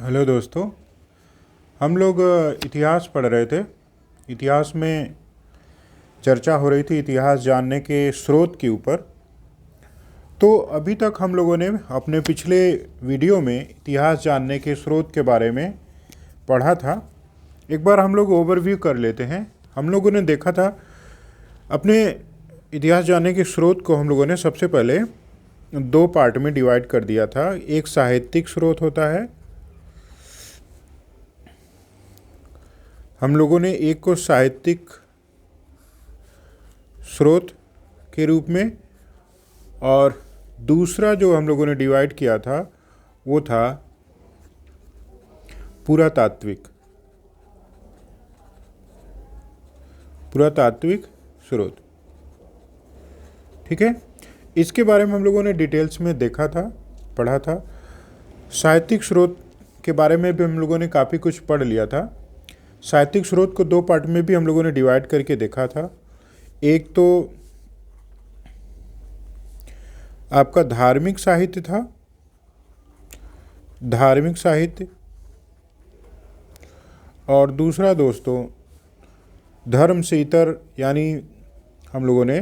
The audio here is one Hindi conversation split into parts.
हेलो दोस्तों। हम लोग इतिहास पढ़ रहे थे। इतिहास में चर्चा हो रही थी इतिहास जानने के स्रोत के ऊपर। तो अभी तक हम लोगों ने अपने पिछले वीडियो में इतिहास जानने के स्रोत के बारे में पढ़ा था। एक बार हम लोग ओवरव्यू कर लेते हैं। हम लोगों ने देखा था अपने इतिहास जानने के स्रोत को हम लोगों ने सबसे पहले दो पार्ट में डिवाइड कर दिया था। एक साहित्यिक स्रोत होता है, हम लोगों ने एक को साहित्यिक स्रोत के रूप में, और दूसरा जो हम लोगों ने डिवाइड किया था वो था पुरातात्विक स्रोत। ठीक है, इसके बारे में हम लोगों ने डिटेल्स में देखा था, पढ़ा था। साहित्यिक स्रोत के बारे में भी हम लोगों ने काफ़ी कुछ पढ़ लिया था। साहित्यिक स्रोत को दो पार्ट में भी हम लोगों ने डिवाइड करके देखा था। एक तो आपका धार्मिक साहित्य था, धार्मिक साहित्य, और दूसरा दोस्तों धर्म से इतर, यानी हम लोगों ने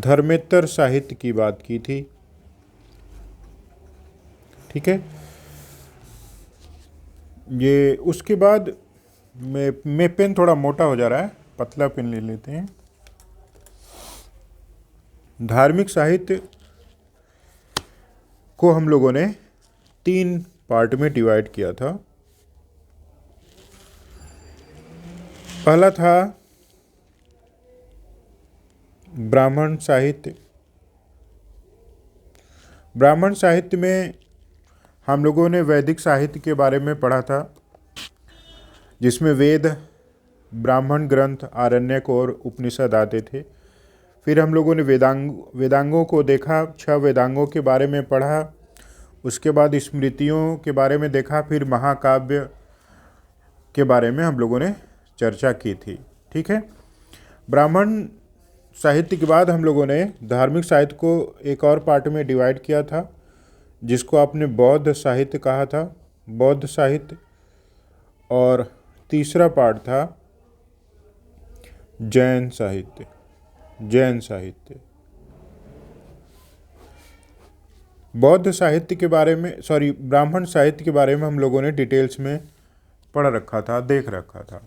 धर्मेतर साहित्य की बात की थी। ठीक है, ये उसके बाद मैं पेन थोड़ा मोटा हो जा रहा है, पतला पेन ले लेते हैं। धार्मिक साहित्य को हम लोगों ने तीन पार्ट में डिवाइड किया था। पहला था ब्राह्मण साहित्य। ब्राह्मण साहित्य में हम लोगों ने वैदिक साहित्य के बारे में पढ़ा था, जिसमें वेद, ब्राह्मण ग्रंथ, आरण्यक और उपनिषद आते थे। फिर हम लोगों ने वेदांगों को देखा, 6 वेदांगों के बारे में पढ़ा। उसके बाद स्मृतियों के बारे में देखा। फिर महाकाव्य के बारे में हम लोगों ने चर्चा की थी। ठीक है, ब्राह्मण साहित्य के बाद हम लोगों ने धार्मिक साहित्य को एक और पार्ट में डिवाइड किया था, जिसको आपने बौद्ध साहित्य कहा था, बौद्ध साहित्य। और तीसरा पार्ट था जैन साहित्य, जैन साहित्य। बौद्ध साहित्य के बारे में, ब्राह्मण साहित्य के बारे में हम लोगों ने डिटेल्स में पढ़ रखा था, देख रखा था।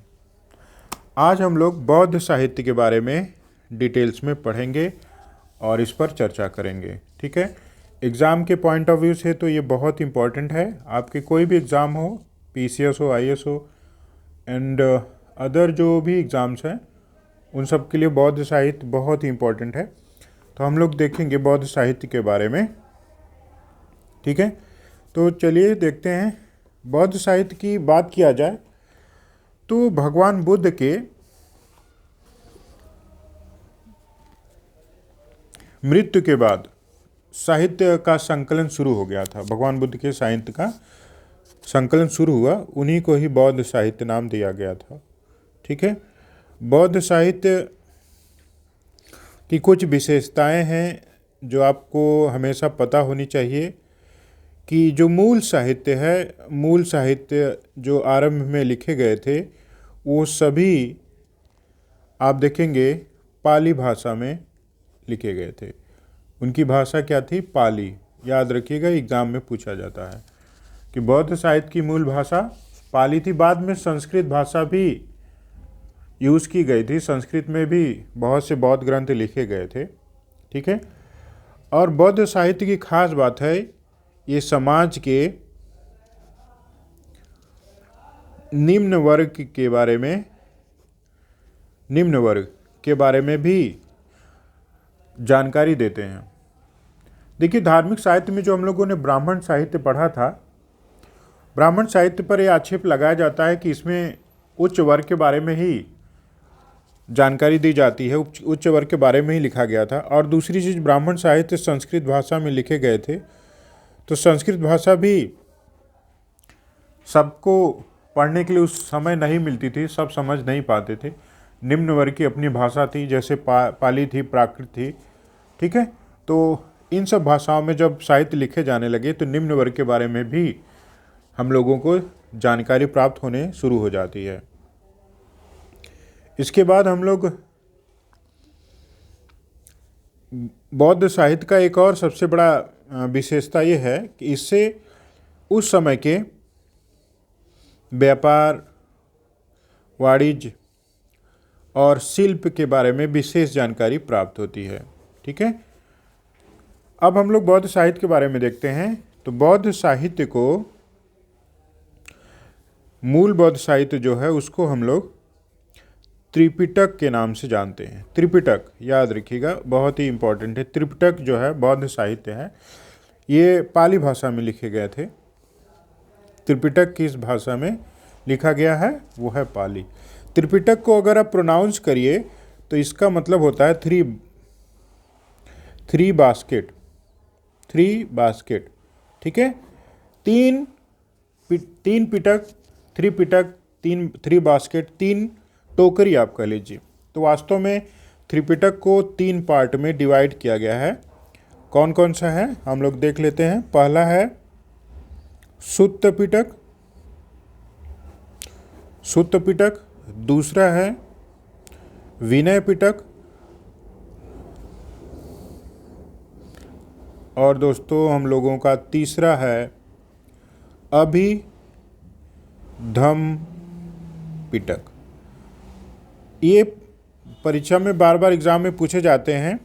आज हम लोग बौद्ध साहित्य के बारे में डिटेल्स में पढ़ेंगे और इस पर चर्चा करेंगे। ठीक है, एग्ज़ाम के पॉइंट ऑफ व्यू से तो ये बहुत इम्पॉर्टेंट है। आपके कोई भी एग्ज़ाम हो, पीसीएस हो, आईएएस हो, एंड अदर जो भी एग्ज़ाम्स हैं, उन सब के लिए बौद्ध साहित्य बहुत ही इम्पॉर्टेंट है। तो हम लोग देखेंगे बौद्ध साहित्य के बारे में। ठीक है, तो चलिए देखते हैं। बौद्ध साहित्य की बात किया जाए तो भगवान बुद्ध के मृत्यु के बाद साहित्य का संकलन शुरू हो गया था। भगवान बुद्ध के साहित्य का संकलन शुरू हुआ, उन्हीं को ही बौद्ध साहित्य नाम दिया गया था। ठीक है, बौद्ध साहित्य की कुछ विशेषताएं हैं जो आपको हमेशा पता होनी चाहिए कि जो मूल साहित्य है, मूल साहित्य जो आरंभ में लिखे गए थे, वो सभी आप देखेंगे पाली भाषा में लिखे गए थे। उनकी भाषा क्या थी? पाली। याद रखिएगा, एग्ज़ाम में पूछा जाता है कि बौद्ध साहित्य की मूल भाषा पाली थी। बाद में संस्कृत भाषा भी यूज़ की गई थी, संस्कृत में भी बहुत से बौद्ध ग्रंथ लिखे गए थे। ठीक है, और बौद्ध साहित्य की खास बात है, ये समाज के निम्न वर्ग के बारे में, निम्न वर्ग के बारे में भी जानकारी देते हैं। देखिए, धार्मिक साहित्य में जो हम लोगों ने ब्राह्मण साहित्य पढ़ा था, ब्राह्मण साहित्य पर यह आक्षेप लगाया जाता है कि इसमें उच्च वर्ग के बारे में ही जानकारी दी जाती है, उच्च वर्ग के बारे में ही लिखा गया था। और दूसरी चीज़, ब्राह्मण साहित्य संस्कृत भाषा में लिखे गए थे, तो संस्कृत भाषा भी सबको पढ़ने के लिए उस समय नहीं मिलती थी, सब समझ नहीं पाते थे। निम्न वर्ग की अपनी भाषा थी, जैसे पाली थी, प्राकृत थी। ठीक है, तो इन सब भाषाओं में जब साहित्य लिखे जाने लगे तो निम्न वर्ग के बारे में भी हम लोगों को जानकारी प्राप्त होने शुरू हो जाती है। इसके बाद हम लोग बौद्ध साहित्य का एक और सबसे बड़ा विशेषता ये है कि इससे उस समय के व्यापार, वाणिज्य और शिल्प के बारे में विशेष जानकारी प्राप्त होती है। ठीक है, अब हम लोग बौद्ध साहित्य के बारे में देखते हैं। तो बौद्ध साहित्य को, मूल बौद्ध साहित्य जो है उसको हम लोग त्रिपिटक के नाम से जानते हैं। त्रिपिटक याद रखिएगा, बहुत ही इंपॉर्टेंट है। त्रिपिटक जो है बौद्ध साहित्य है, ये पाली भाषा में लिखे गए थे। त्रिपिटक किस भाषा में लिखा गया है? वो है पाली। त्रिपिटक को अगर आप प्रोनाउंस करिए तो इसका मतलब होता है थ्री बास्केट। ठीक है, तीन पिटक, थ्री बास्केट, तीन टोकरी आप कह लीजिए। तो वास्तव में त्रिपिटक को 3 पार्ट में डिवाइड किया गया है। कौन कौन सा है हम लोग देख लेते हैं। पहला है सुत्त पिटक, दूसरा है विनय पिटक, और दोस्तों हम लोगों का तीसरा है अभिधम पिटक। ये परीक्षा में बार बार एग्जाम में पूछे जाते हैं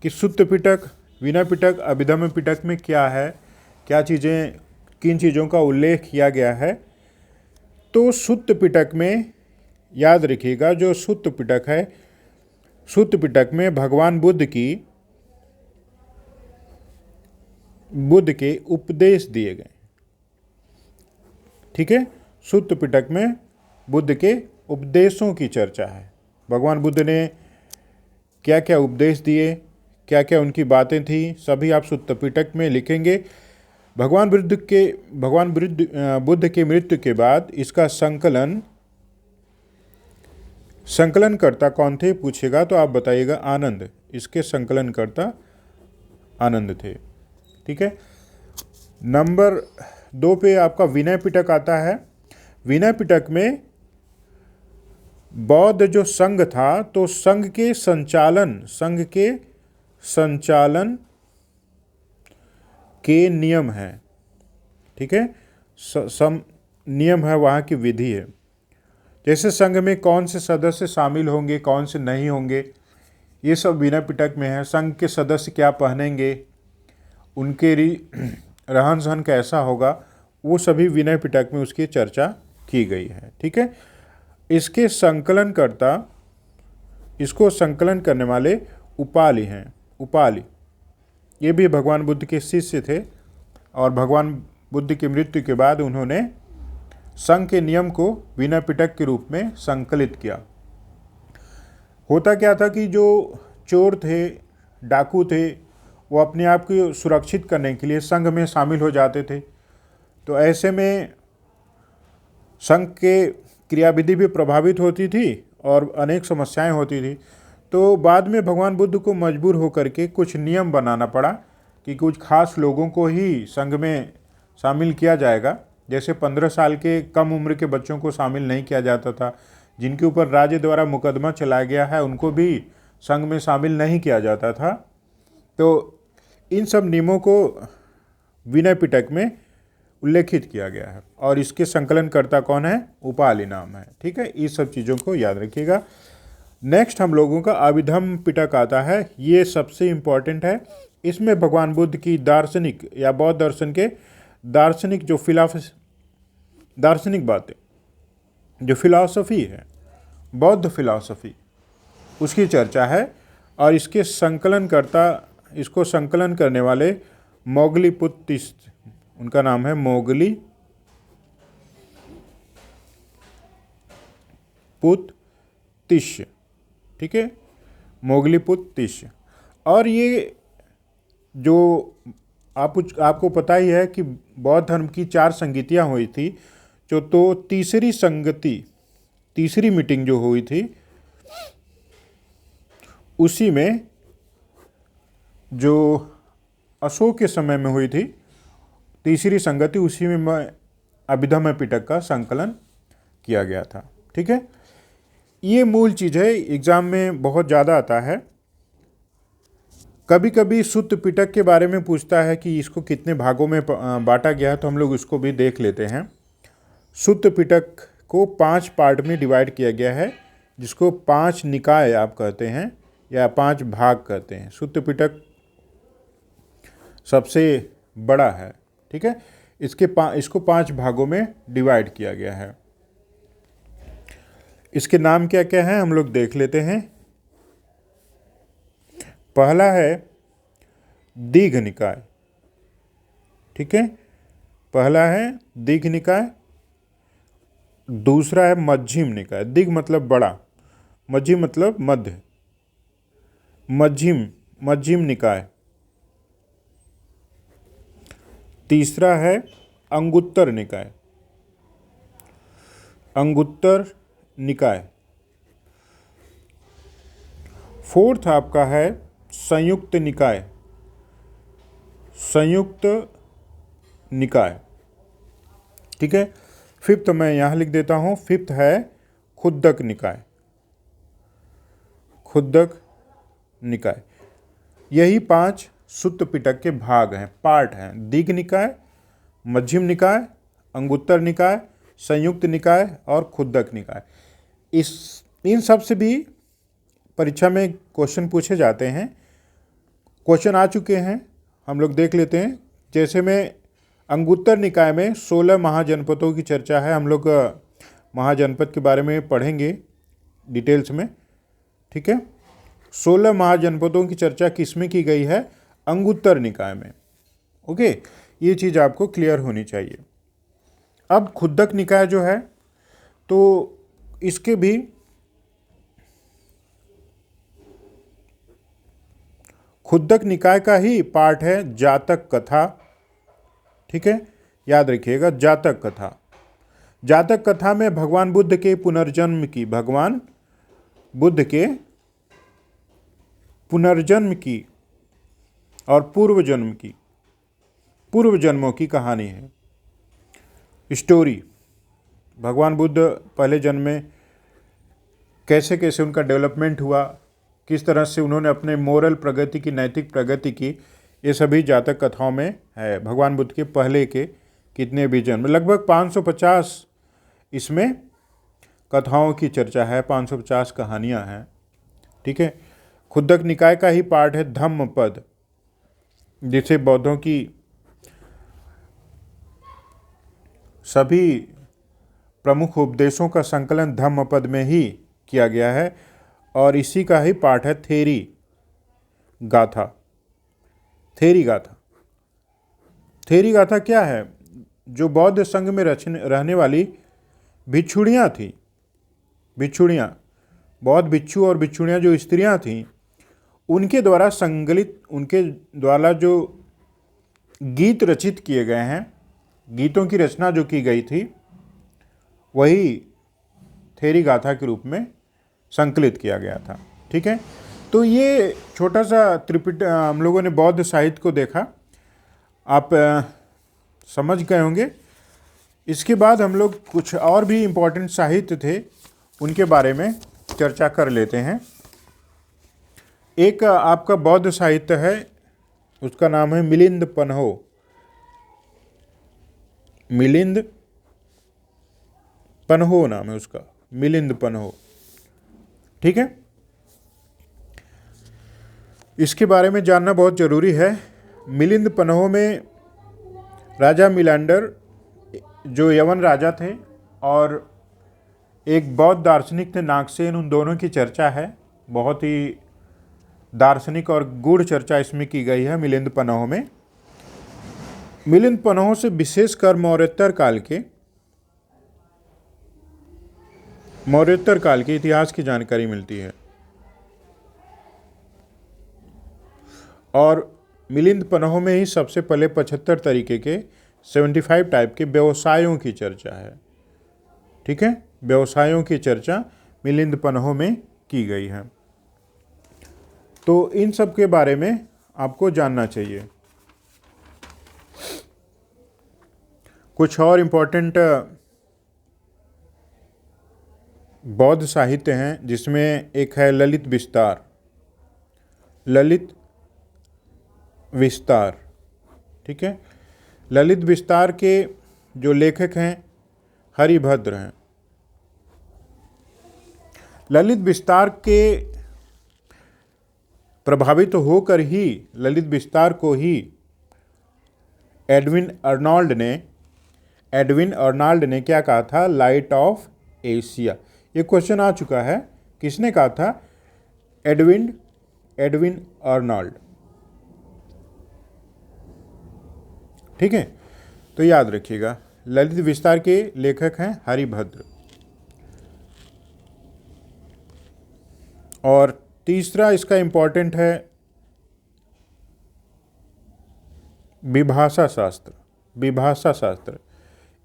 कि सुत्त पिटक, विनय पिटक, अभिधम पिटक में क्या है, क्या चीज़ें, किन चीज़ों का उल्लेख किया गया है। तो सुत्त पिटक में याद रखिएगा, जो सुत्त पिटक है, सुत्त पिटक में भगवान बुद्ध के उपदेश दिए गए। ठीक है, सुत्त पिटक में बुद्ध के उपदेशों की चर्चा है। भगवान बुद्ध ने क्या क्या उपदेश दिए, क्या क्या उनकी बातें थी, सभी आप सुत्त पिटक में लिखेंगे। भगवान बुद्ध के मृत्यु के बाद इसका संकलनकर्ता कौन थे पूछेगा तो आप बताइएगा आनंद। इसके संकलनकर्ता आनंद थे। ठीक है, नंबर 2 पे आपका विनय पिटक आता है। विनय पिटक में बौद्ध जो संघ था, तो संघ के संचालन के नियम है। ठीक है, नियम है, वहाँ की विधि है। जैसे संघ में कौन से सदस्य शामिल होंगे, कौन से नहीं होंगे, ये सब विनय पिटक में है। संघ के सदस्य क्या पहनेंगे, उनके रहन सहन कैसा होगा, वो सभी विनय पिटक में उसकी चर्चा की गई है। ठीक है, इसको संकलन करने वाले उपाली हैं। उपाली ये भी भगवान बुद्ध के शिष्य थे और भगवान बुद्ध की मृत्यु के बाद उन्होंने संघ के नियम को विनय पिटक के रूप में संकलित किया। होता क्या था कि जो चोर थे, डाकू थे, वो अपने आप को सुरक्षित करने के लिए संघ में शामिल हो जाते थे। तो ऐसे में संघ के क्रियाविधि भी प्रभावित होती थी और अनेक समस्याएं होती थी। तो बाद में भगवान बुद्ध को मजबूर होकर के कुछ नियम बनाना पड़ा कि कुछ खास लोगों को ही संघ में शामिल किया जाएगा। जैसे 15 साल के कम उम्र के बच्चों को शामिल नहीं किया जाता था। जिनके ऊपर राज्य द्वारा मुकदमा चलाया गया है उनको भी संघ में शामिल नहीं किया जाता था। तो इन सब नियमों को विनय पिटक में उल्लेखित किया गया है और इसके संकलनकर्ता कौन है? उपाली नाम है। ठीक है, इस सब चीज़ों को याद रखिएगा। नेक्स्ट हम लोगों का अभिधम पिटक आता है। ये सबसे इम्पॉर्टेंट है। इसमें भगवान बुद्ध की दार्शनिक या बौद्ध दर्शन के दार्शनिक दार्शनिक बातें, जो फिलॉसफी है, बौद्ध फिलॉसफी, उसकी चर्चा है। और इसको संकलन करने वाले मोगलीपुत्तिस, उनका नाम है मोगलीपुत्तिस। ठीक है, मोगलीपुत्तिस। और ये जो आपको पता ही है कि बौद्ध धर्म की 4 संगतियाँ हुई थी। तो तीसरी मीटिंग जो हुई थी, उसी में जो अशोक के समय में हुई थी तीसरी संगति, उसी में अभिधम्म पिटक का संकलन किया गया था। ठीक है, ये मूल चीज़ है, एग्जाम में बहुत ज़्यादा आता है। कभी कभी सुत्त पिटक के बारे में पूछता है कि इसको कितने भागों में बांटा गया है, तो हम लोग उसको भी देख लेते हैं। सुत्त पिटक को 5 पार्ट में डिवाइड किया गया है, जिसको 5 निकाय आप कहते हैं या 5 भाग कहते हैं। सुत्त पिटक सबसे बड़ा है। ठीक है, इसको 5 भागों में डिवाइड किया गया है। इसके नाम क्या क्या हैं हम लोग देख लेते हैं। पहला है दीघ निकाय। ठीक है, पहला है दीघ निकाय। दूसरा है मध्यम निकाय। दीघ मतलब बड़ा, मध्यम मतलब मध्य, मध्यम निकाय। तीसरा है अंगुत्तर निकाय, अंगुत्तर निकाय। फोर्थ आपका है संयुक्त निकाय, संयुक्त निकाय। ठीक है, फिफ्थ मैं यहाँ लिख देता हूँ, फिफ्थ है खुद्दक निकाय, खुद्दक निकाय। यही 5 सुत्त पिटक के भाग हैं, पार्ट हैं। दीघ निकाय, मध्यम निकाय, अंगुत्तर निकाय, संयुक्त निकाय और खुद्दक निकाय। इन सब से भी परीक्षा में क्वेश्चन पूछे जाते हैं, क्वेश्चन आ चुके हैं, हम लोग देख लेते हैं। जैसे में अंगुत्तर निकाय में 16 महाजनपदों की चर्चा है। हम लोग महाजनपद के बारे में पढ़ेंगे डिटेल्स में। ठीक है, 16 महाजनपदों की चर्चा किसमें की गई है? अंगुत्तर निकाय में। ओके, ये चीज़ आपको क्लियर होनी चाहिए। अब खुद्दक निकाय जो है, तो इसके भी खुद्दक निकाय का ही पार्ट है जातक कथा। ठीक है, याद रखिएगा जातक कथा। जातक कथा में भगवान बुद्ध के पुनर्जन्म की, भगवान बुद्ध के पुनर्जन्म की और पूर्व जन्म की, पूर्व जन्मों की कहानी है, स्टोरी। भगवान बुद्ध पहले जन्म में कैसे कैसे उनका डेवलपमेंट हुआ, किस तरह से उन्होंने अपने मोरल प्रगति की, नैतिक प्रगति की, ये सभी जातक कथाओं में है। भगवान बुद्ध के पहले के कितने भी जन्म, लगभग 550 इसमें कथाओं की चर्चा है, 550 कहानियाँ हैं। ठीक है, खुद्दक निकाय का ही पार्ट है धम्मपद, जिसे बौद्धों की सभी प्रमुख उपदेशों का संकलन धम्मपद में ही किया गया है, और इसी का ही पार्ट है थेरी गाथा। थेरी गाथा, थेरी गाथा क्या है? जो बौद्ध संघ में रहने वाली भिक्षुणियाँ थीं, भिक्षुणियाँ, बौद्ध भिक्षु और भिक्षुणियाँ जो स्त्रियाँ थीं, उनके द्वारा संकलित, उनके द्वारा जो गीत रचित किए गए हैं, गीतों की रचना जो की गई थी, वही थेरी गाथा के रूप में संकलित किया गया था। ठीक है, तो ये छोटा सा त्रिपिटक हम लोगों ने बौद्ध साहित्य को देखा, आप समझ गए होंगे। इसके बाद हम लोग कुछ और भी इम्पोर्टेंट साहित्य थे, उनके बारे में चर्चा कर लेते हैं। एक आपका बौद्ध साहित्य है, उसका नाम है मिलिंद पन्हो। मिलिंद पन्हो नाम है उसका, मिलिंद पन्हो। ठीक है, इसके बारे में जानना बहुत ज़रूरी है। मिलिंद पन्हो में राजा मिलांडर, जो यवन राजा थे, और एक बौद्ध दार्शनिक थे नागसेन, उन दोनों की चर्चा है। बहुत ही दार्शनिक और गूढ़ चर्चा इसमें की गई है मिलिंद पन्हो में। मिलिंद पन्हो से विशेषकर मौर्योत्तर काल के इतिहास की जानकारी मिलती है, और मिलिंद पन्हो में ही सबसे पहले 75 तरीके के 75 टाइप के व्यवसायों की चर्चा है। ठीक है, व्यवसायों की चर्चा मिलिंद पन्हो में की गई है। तो इन सब के बारे में आपको जानना चाहिए। कुछ और इम्पोर्टेंट बौद्ध साहित्य हैं, जिसमें एक है ललित विस्तार। ललित विस्तार, ठीक है। ललित विस्तार के जो लेखक हैं हरिभद्र हैं। ललित विस्तार के प्रभावित होकर ही ललित विस्तार को ही एडविन अर्नाल्ड ने क्या कहा था? Light of Asia. ये क्वेश्चन आ चुका है, किसने कहा था? एडविन अर्नाल्ड, ठीक है। तो याद रखिएगा, ललित विस्तार के लेखक हैं हरिभद्र। और तीसरा इसका इंपॉर्टेंट है विभाषा शास्त्र।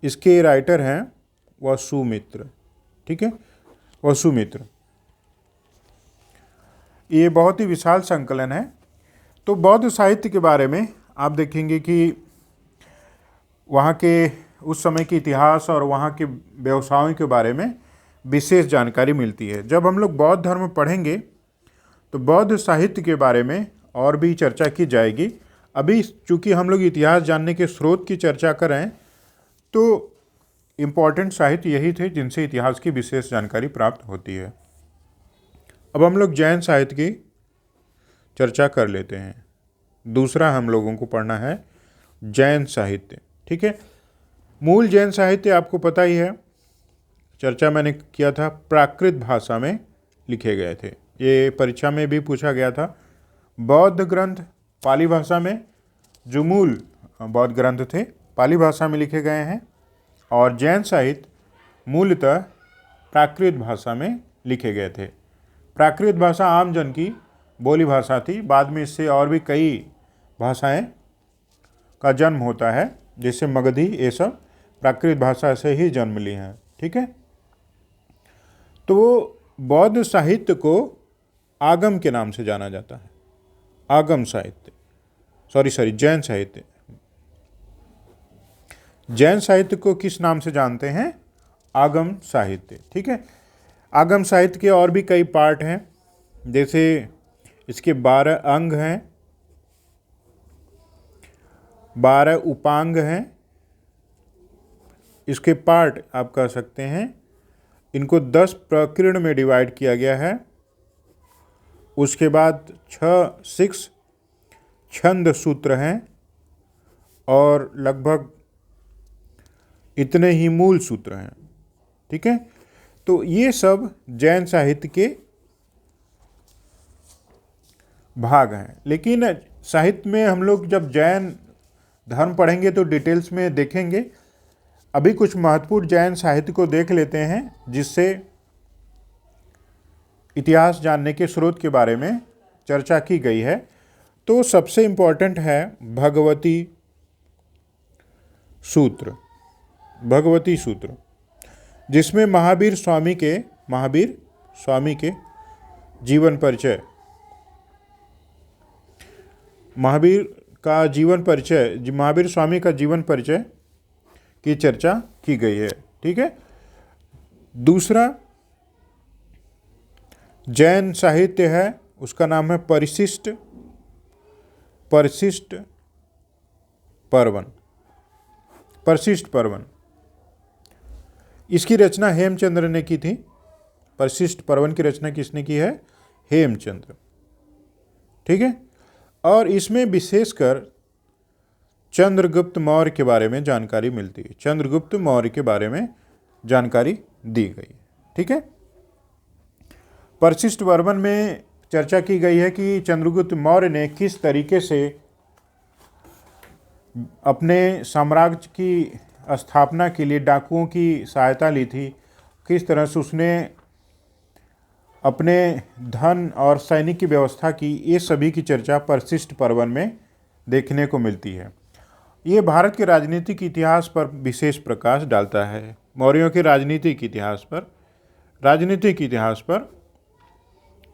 इसके राइटर हैं वसुमित्र, ठीक है, वसुमित्र। ये बहुत ही विशाल संकलन है। तो बौद्ध साहित्य के बारे में आप देखेंगे कि वहाँ के उस समय के इतिहास और वहाँ के व्यवसायों के बारे में विशेष जानकारी मिलती है। जब हम लोग बौद्ध धर्म पढ़ेंगे तो बौद्ध साहित्य के बारे में और भी चर्चा की जाएगी। अभी चूँकि हम लोग इतिहास जानने के स्रोत की चर्चा कर रहे हैं, तो इम्पॉर्टेंट साहित्य यही थे जिनसे इतिहास की विशेष जानकारी प्राप्त होती है। अब हम लोग जैन साहित्य की चर्चा कर लेते हैं। दूसरा हम लोगों को पढ़ना है जैन साहित्य, ठीक है। मूल जैन साहित्य आपको पता ही है, चर्चा मैंने किया था, प्राकृत भाषा में लिखे गए थे। ये परीक्षा में भी पूछा गया था। बौद्ध ग्रंथ पाली भाषा में, जो मूल बौद्ध ग्रंथ थे पाली भाषा में लिखे गए हैं, और जैन साहित्य मूलतः प्राकृत भाषा में लिखे गए थे। प्राकृत भाषा आम जन की बोली भाषा थी। बाद में इससे और भी कई भाषाएं का जन्म होता है, जैसे मगधी, ये सब प्राकृत भाषा से ही जन्म ली हैं, ठीक है। तो बौद्ध साहित्य को आगम के नाम से जाना जाता है। आगम साहित्य, जैन साहित्य। जैन साहित्य को किस नाम से जानते हैं? आगम साहित्य, ठीक है। आगम साहित्य के और भी कई पार्ट हैं, जैसे इसके 12 अंग हैं, 12 उपांग हैं। इसके पार्ट आप कह सकते हैं, इनको 10 प्रकीर्ण में डिवाइड किया गया है। उसके बाद 6 छंद सूत्र हैं और लगभग इतने ही मूल सूत्र हैं, ठीक है। तो ये सब जैन साहित्य के भाग हैं। लेकिन साहित्य में हम लोग जब जैन धर्म पढ़ेंगे तो डिटेल्स में देखेंगे। अभी कुछ महत्वपूर्ण जैन साहित्य को देख लेते हैं, जिससे इतिहास जानने के स्रोत के बारे में चर्चा की गई है। तो सबसे इम्पोर्टेंट है भगवती सूत्र, जिसमें महावीर स्वामी के जीवन परिचय, महावीर स्वामी का जीवन परिचय की चर्चा की गई है, ठीक है। दूसरा जैन साहित्य है, उसका नाम है परिशिष्ट पर्वन। इसकी रचना हेमचंद्र ने की थी। परिशिष्ट पर्वन की रचना किसने की है? हेमचंद्र, ठीक है। और इसमें विशेषकर चंद्रगुप्त मौर्य के बारे में जानकारी मिलती है। चंद्रगुप्त मौर्य के बारे में जानकारी दी गई है, ठीक है। परिशिष्ट पर्वन में चर्चा की गई है कि चंद्रगुप्त मौर्य ने किस तरीके से अपने साम्राज्य की स्थापना के लिए डाकुओं की सहायता ली थी, किस तरह से उसने अपने धन और सैनिक की व्यवस्था की। ये सभी की चर्चा परिशिष्ट पर्वन में देखने को मिलती है। ये भारत के राजनीतिक इतिहास पर विशेष प्रकाश डालता है। मौर्यों के राजनीतिक इतिहास पर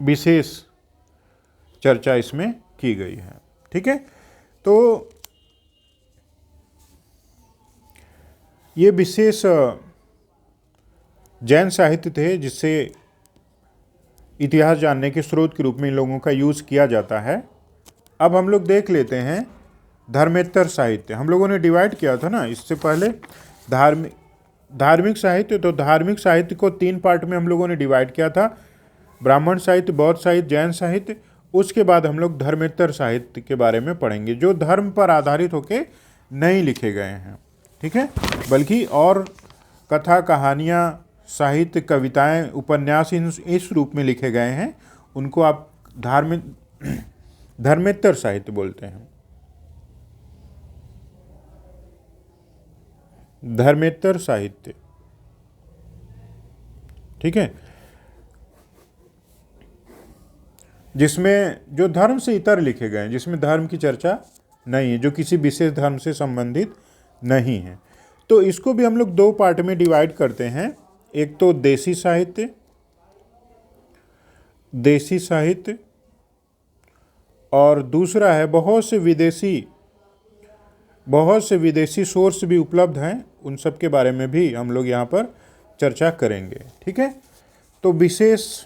विशेष चर्चा इसमें की गई है, ठीक है। तो ये विशेष जैन साहित्य थे जिससे इतिहास जानने के स्रोत के रूप में इन लोगों का यूज़ किया जाता है। अब हम लोग देख लेते हैं धर्मेतर साहित्य। हम लोगों ने डिवाइड किया था ना इससे पहले धार्मिक साहित्य। तो धार्मिक साहित्य को 3 पार्ट में हम लोगों ने डिवाइड किया था, ब्राह्मण साहित्य, बौद्ध साहित्य, जैन साहित्य। उसके बाद हम लोग धर्मेतर साहित्य के बारे में पढ़ेंगे जो धर्म पर आधारित होके नहीं लिखे गए हैं, ठीक है, बल्कि और कथा, कहानियाँ, साहित्य, कविताएं, उपन्यास इस रूप में लिखे गए हैं। उनको आप धर्मेतर साहित्य बोलते हैं। धर्मेतर साहित्य, ठीक है, जिसमें जो धर्म से इतर लिखे गए हैं, जिसमें धर्म की चर्चा नहीं है, जो किसी विशेष धर्म से संबंधित नहीं है। तो इसको भी हम लोग 2 पार्ट में डिवाइड करते हैं। एक तो देसी साहित्य और दूसरा है बहुत से विदेशी सोर्स भी उपलब्ध हैं, उन सब के बारे में भी हम लोग यहाँ पर चर्चा करेंगे, ठीक है। तो विशेष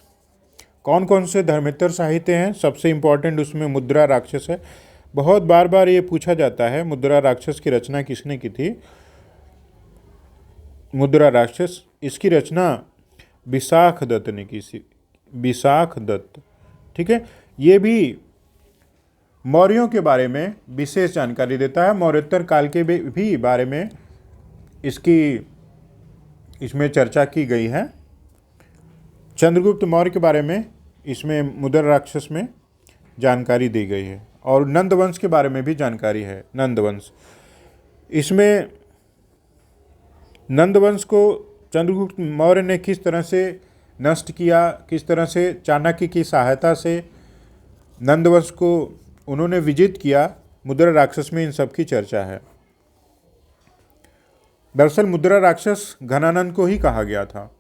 कौन कौन से धर्मेतर साहित्य हैं? सबसे इम्पोर्टेंट उसमें मुद्रा राक्षस है। बहुत बार ये पूछा जाता है मुद्रा राक्षस की रचना किसने की थी। मुद्रा राक्षस, इसकी रचना विशाख दत्त ने की थी। विशाख दत्त, ठीक है। ये भी मौर्यों के बारे में विशेष जानकारी देता है। मौर्योत्तर काल के भी बारे में इसमें चर्चा की गई है। चंद्रगुप्त मौर्य के बारे में इसमें मुद्रा राक्षस में जानकारी दी गई है। और नंदवंश के बारे में भी जानकारी है। नंदवंश, इसमें नंदवंश को चंद्रगुप्त मौर्य ने किस तरह से नष्ट किया, किस तरह से चाणक्य की सहायता से नंदवंश को उन्होंने विजित किया, मुद्रा राक्षस में इन सब की चर्चा है। दरअसल मुद्रा राक्षस घनानंद को ही कहा गया था,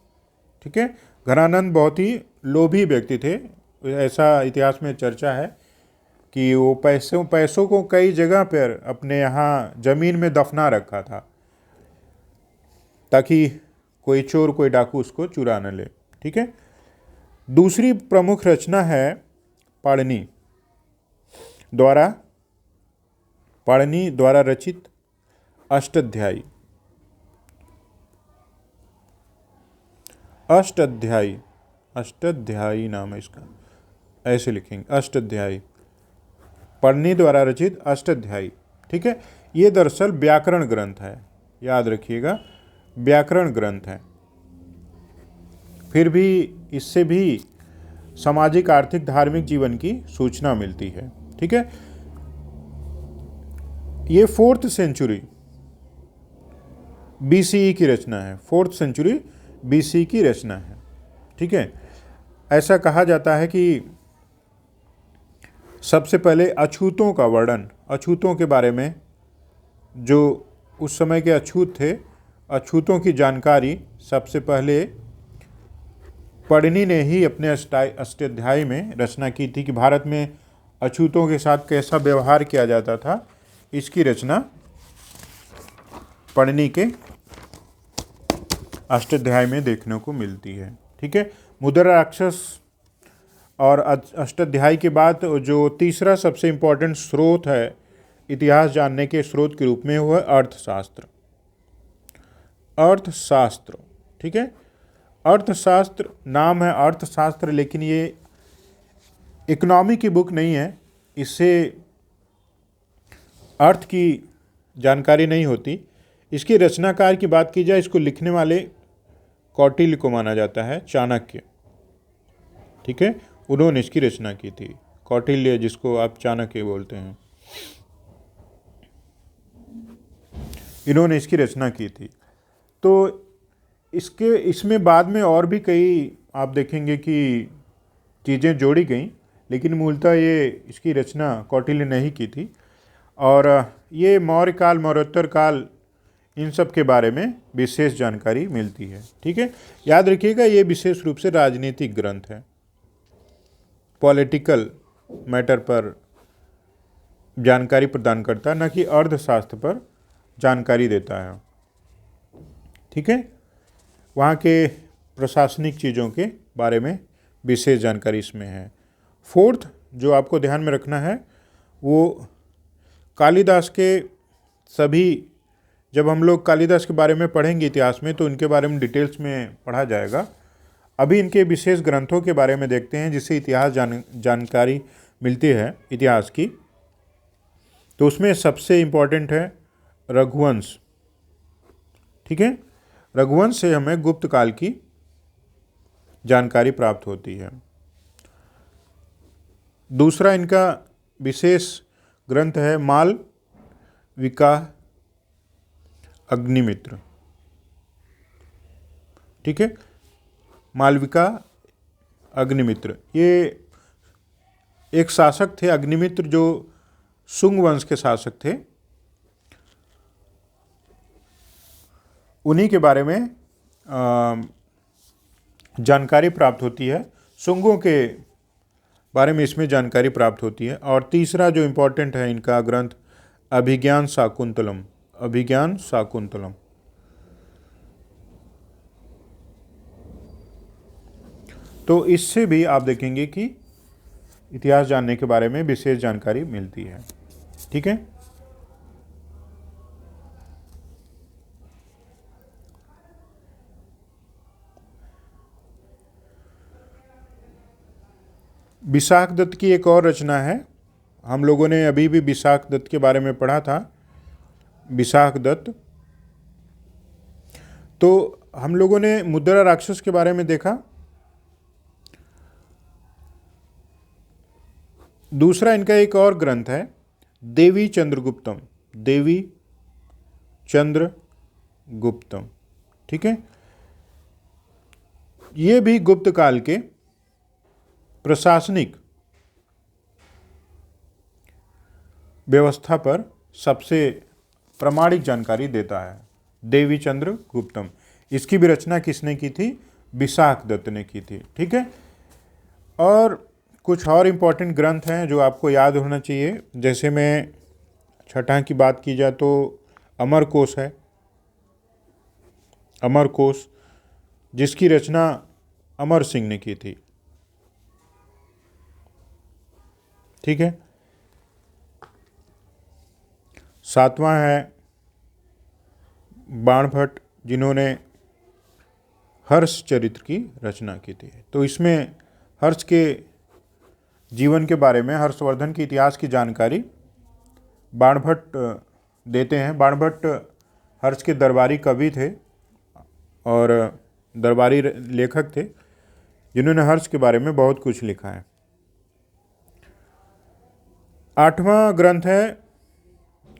ठीक है। घनानंद बहुत ही लोभी व्यक्ति थे। ऐसा इतिहास में चर्चा है कि वो पैसों को कई जगह पर अपने यहाँ जमीन में दफना रखा था ताकि कोई चोर, कोई डाकू उसको चुरा न ले, ठीक है। दूसरी प्रमुख रचना है पाणिनि द्वारा रचित अष्टाध्यायी। अष्टाध्यायी नाम है इसका, ऐसे लिखेंगे अष्टाध्यायी। पाणिनि द्वारा रचित अष्टाध्यायी, ठीक है। ये दरअसल व्याकरण ग्रंथ है, याद रखिएगा, व्याकरण ग्रंथ है। फिर भी इससे भी सामाजिक, आर्थिक, धार्मिक जीवन की सूचना मिलती है, ठीक है। ये 4th सेंचुरी BCE की रचना है। 4th सेंचुरी BCE की रचना है, ठीक है। ऐसा कहा जाता है कि सबसे पहले अछूतों का वर्णन, अछूतों के बारे में, जो उस समय के अछूत थे, अछूतों की जानकारी सबसे पहले पाणिनि ने ही अपने अष्टाध्यायी में रचना की थी कि भारत में अछूतों के साथ कैसा व्यवहार किया जाता था। इसकी रचना पाणिनि के अष्टाध्यायी में देखने को मिलती है, ठीक है। मुद्रा राक्षस और अष्टाध्यायी के बाद जो तीसरा सबसे इम्पोर्टेंट स्रोत है इतिहास जानने के स्रोत के रूप में, वो है अर्थशास्त्र, ठीक है। अर्थशास्त्र नाम है अर्थशास्त्र, लेकिन ये इकोनॉमी की बुक नहीं है। इससे अर्थ की जानकारी नहीं होती। इसके रचनाकार की बात की जाए, इसको लिखने वाले कौटिल्य को माना जाता है, चाणक्य, ठीक है। उन्होंने इसकी रचना की थी। कौटिल्य, जिसको आप चाणक्य बोलते हैं, इन्होंने इसकी रचना की थी। तो इसमें बाद में और भी कई आप देखेंगे कि चीज़ें जोड़ी गई, लेकिन मूलतः ये इसकी रचना कौटिल्य ने ही की थी। और ये मौर्य काल, मौर्योत्तर काल, इन सब के बारे में विशेष जानकारी मिलती है, ठीक है। याद रखिएगा, ये विशेष रूप से राजनीतिक ग्रंथ है, पॉलिटिकल मैटर पर जानकारी प्रदान करता है, न कि अर्थशास्त्र पर जानकारी देता है। ठीक है। वहाँ के प्रशासनिक चीज़ों के बारे में विशेष जानकारी इसमें है। फोर्थ जो आपको ध्यान में रखना है वो कालिदास के सभी, जब हम लोग कालिदास के बारे में पढ़ेंगे इतिहास में तो इनके बारे में डिटेल्स में पढ़ा जाएगा। अभी इनके विशेष ग्रंथों के बारे में देखते हैं जिससे इतिहास जानकारी मिलती है इतिहास की। तो उसमें सबसे इम्पोर्टेंट है रघुवंश, ठीक है। रघुवंश से हमें गुप्त काल की जानकारी प्राप्त होती है। दूसरा इनका विशेष ग्रंथ है मालविका अग्निमित्र, ठीक है। मालविका अग्निमित्र ये एक शासक थे, अग्निमित्र जो शुंग वंश के शासक थे, उन्हीं के बारे में जानकारी प्राप्त होती है। शुंगों के बारे में इसमें जानकारी प्राप्त होती है। और तीसरा जो इम्पोर्टेंट है इनका ग्रंथ अभिज्ञान शाकुंतलम, अभिज्ञान शाकुंतलम। तो इससे भी आप देखेंगे कि इतिहास जानने के बारे में विशेष जानकारी मिलती है, ठीक है। विशाख दत्त की एक और रचना है, हम लोगों ने अभी भी विशाख दत्त के बारे में पढ़ा था। विशाख दत्त, तो हम लोगों ने मुद्रा राक्षस के बारे में देखा। दूसरा इनका एक और ग्रंथ है देवी चंद्रगुप्तम, देवी चंद्रगुप्तम, ठीक है। ये भी गुप्त काल के प्रशासनिक व्यवस्था पर सबसे प्रामाणिक जानकारी देता है। देवी चंद्रगुप्तम, इसकी भी रचना किसने की थी? विशाख दत्त ने की थी, ठीक है। और कुछ और इम्पोर्टेंट ग्रंथ हैं जो आपको याद होना चाहिए। जैसे में छठा की बात की जाए तो अमरकोश है, अमरकोश जिसकी रचना अमर सिंह ने की थी, ठीक है। सातवां है बाणभट्ट जिन्होंने हर्ष चरित्र की रचना की थी। तो इसमें हर्ष के जीवन के बारे में, हर्षवर्धन के इतिहास की जानकारी बाणभट्ट देते हैं। बाणभट्ट हर्ष के दरबारी कवि थे और दरबारी लेखक थे जिन्होंने हर्ष के बारे में बहुत कुछ लिखा है। आठवां ग्रंथ है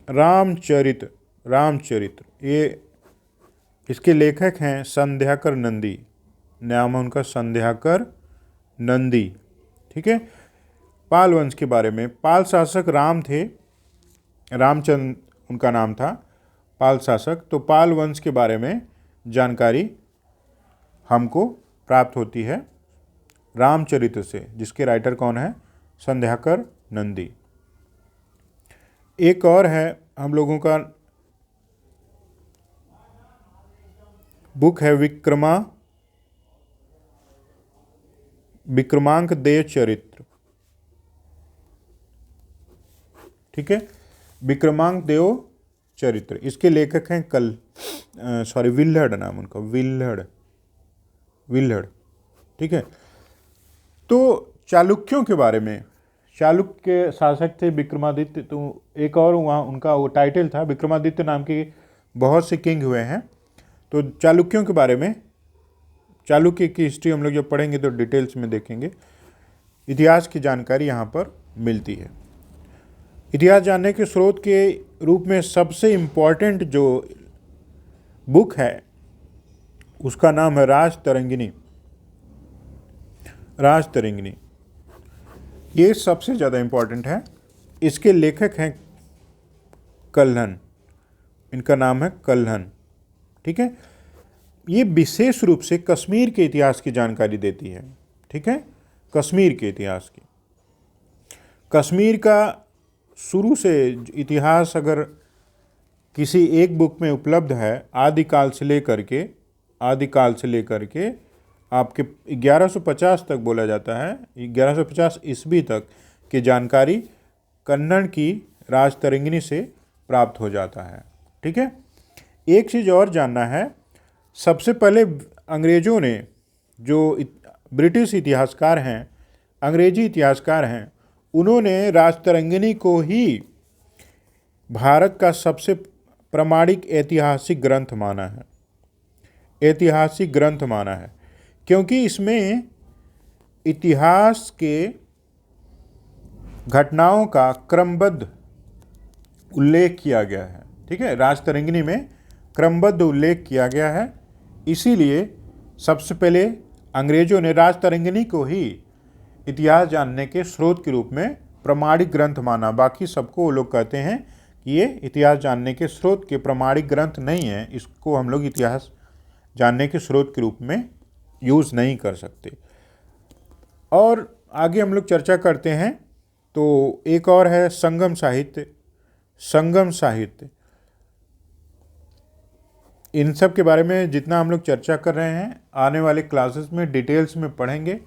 रामचरित, रामचरित्र। ये इसके लेखक हैं संध्याकर नंदी, नाम है उनका संध्याकर नंदी, ठीक है। पाल वंश के बारे में, पाल शासक राम थे, रामचंद्र उनका नाम था, पाल शासक। तो पाल वंश के बारे में जानकारी हमको प्राप्त होती है रामचरित्र से, जिसके राइटर कौन है? संध्याकर नंदी। एक और है हम लोगों का बुक है विक्रमांक देव चरित्र, ठीक है। विक्रमांक देव चरित्र, इसके लेखक हैं विल्हड़, नाम उनका विल्हड़, ठीक है। तो चालुक्यों के बारे में, चालुक्य शासक थे विक्रमादित्य। तो एक और वहाँ उनका वो टाइटल था, विक्रमादित्य नाम के बहुत से किंग हुए हैं। तो चालुक्यों के बारे में, चालुक्य की हिस्ट्री हम लोग जब पढ़ेंगे तो डिटेल्स में देखेंगे। इतिहास की जानकारी यहाँ पर मिलती है। इतिहास जानने के स्रोत के रूप में सबसे इम्पॉर्टेंट जो बुक है उसका नाम है राजतरंगिणी, राजतरंगिणी। ये सबसे ज़्यादा इम्पॉर्टेंट है। इसके लेखक हैं कल्हन, इनका नाम है कल्हन, ठीक है। ये विशेष रूप से कश्मीर के इतिहास की जानकारी देती है, ठीक है। कश्मीर के इतिहास की, कश्मीर का शुरू से इतिहास अगर किसी एक बुक में उपलब्ध है आदिकाल से लेकर के आपके 1150 तक बोला जाता है, 1150 ईस्वी तक की जानकारी कन्नड़ की राजतरंगिणी से प्राप्त हो जाता है। ठीक है। एक चीज़ और जानना है, सबसे पहले अंग्रेज़ों ने, जो ब्रिटिश इतिहासकार हैं, अंग्रेजी इतिहासकार हैं, उन्होंने राजतरंगिणी को ही भारत का सबसे प्रामाणिक ऐतिहासिक ग्रंथ माना है, ऐतिहासिक ग्रंथ माना है, क्योंकि इसमें इतिहास के घटनाओं का क्रमबद्ध उल्लेख किया गया है। ठीक है, राजतरंगिणी में क्रमबद्ध उल्लेख किया गया है, इसीलिए सबसे पहले अंग्रेजों ने राजतरंगिणी को ही इतिहास जानने के स्रोत के रूप में प्रामाणिक ग्रंथ माना। बाकी सबको वो लोग कहते हैं कि ये इतिहास जानने के स्रोत के प्रामाणिक ग्रंथ नहीं है, इसको हम लोग इतिहास जानने के स्रोत के रूप में यूज़ नहीं कर सकते। और आगे हम लोग चर्चा करते हैं, तो एक और है संगम साहित्य। संगम साहित्य, इन सब के बारे में जितना हम लोग चर्चा कर रहे हैं आने वाले क्लासेस में डिटेल्स में पढ़ेंगे।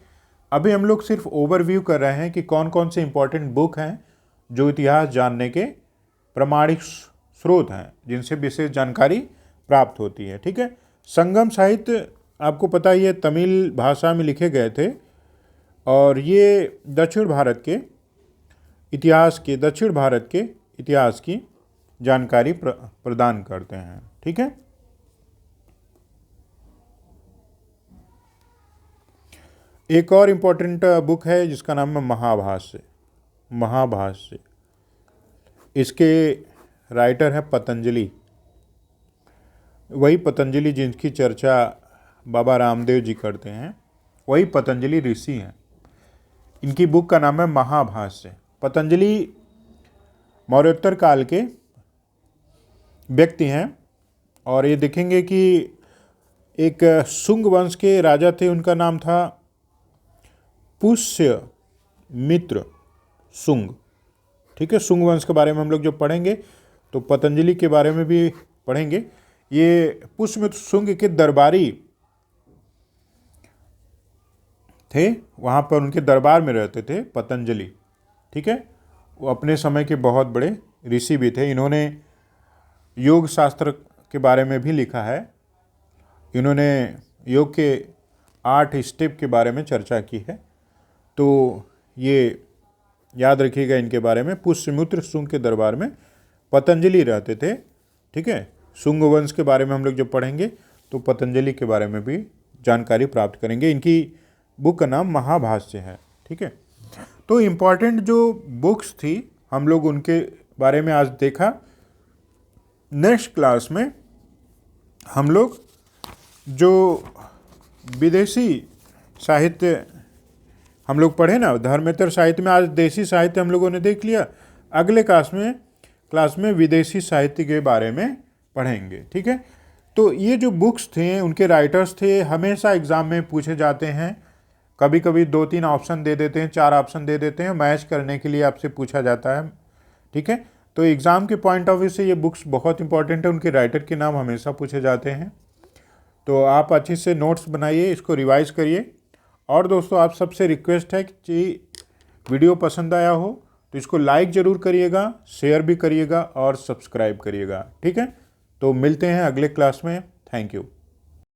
अभी हम लोग सिर्फ ओवरव्यू कर रहे हैं कि कौन कौन से इंपॉर्टेंट बुक हैं जो इतिहास जानने के प्रामाणिक स्रोत हैं, जिनसे विशेष जानकारी प्राप्त होती है। ठीक है। संगम साहित्य आपको पता ही है तमिल भाषा में लिखे गए थे, और ये दक्षिण भारत के इतिहास की जानकारी प्रदान करते हैं। ठीक है। एक और इम्पोर्टेंट बुक है जिसका नाम है महाभाष्य। इसके राइटर है पतंजलि, वही पतंजलि जिनकी चर्चा बाबा रामदेव जी करते हैं, वही पतंजलि ऋषि हैं। इनकी बुक का नाम है महाभाष्य। पतंजलि मौर्योत्तर काल के व्यक्ति हैं, और ये देखेंगे कि एक शुंग वंश के राजा थे, उनका नाम था पुष्यमित्र शुंग। ठीक है। शुंग वंश के बारे में हम लोग जो पढ़ेंगे तो पतंजलि के बारे में भी पढ़ेंगे। ये पुष्यमित्र शुंग के दरबारी थे, वहाँ पर उनके दरबार में रहते थे पतंजलि। ठीक है। वो अपने समय के बहुत बड़े ऋषि भी थे। इन्होंने योग शास्त्र के बारे में भी लिखा है। इन्होंने योग के 8 स्टेप के बारे में चर्चा की है, तो ये याद रखिएगा इनके बारे में। पुष्यमित्र शुंग के दरबार में पतंजलि रहते थे। ठीक है। शुंग वंश के बारे में हम लोग जब पढ़ेंगे तो पतंजलि के बारे में भी जानकारी प्राप्त करेंगे। इनकी बुक का नाम महाभाष्य है। ठीक है। तो इम्पॉर्टेंट जो बुक्स थी हम लोग उनके बारे में आज देखा। नेक्स्ट क्लास में हम लोग जो विदेशी साहित्य हम लोग पढ़े ना, धर्मेतर साहित्य में, आज देसी साहित्य हम लोगों ने देख लिया। अगले क्लास में विदेशी साहित्य के बारे में पढ़ेंगे। ठीक है। तो ये जो बुक्स थे, उनके राइटर्स थे, हमेशा एग्ज़ाम में पूछे जाते हैं। कभी कभी 2-3 ऑप्शन दे देते हैं, 4 ऑप्शन दे देते हैं, मैच करने के लिए आपसे पूछा जाता है। ठीक है। तो एग्ज़ाम के पॉइंट ऑफ व्यू से ये बुक्स बहुत इंपॉर्टेंट है, उनके राइटर के नाम हमेशा पूछे जाते हैं। तो आप अच्छे से नोट्स बनाइए, इसको रिवाइज़ करिए। और दोस्तों, आप सबसे रिक्वेस्ट है कि वीडियो पसंद आया हो तो इसको लाइक ज़रूर करिएगा, शेयर भी करिएगा और सब्सक्राइब करिएगा। ठीक है। तो मिलते हैं अगले क्लास में। Thank you.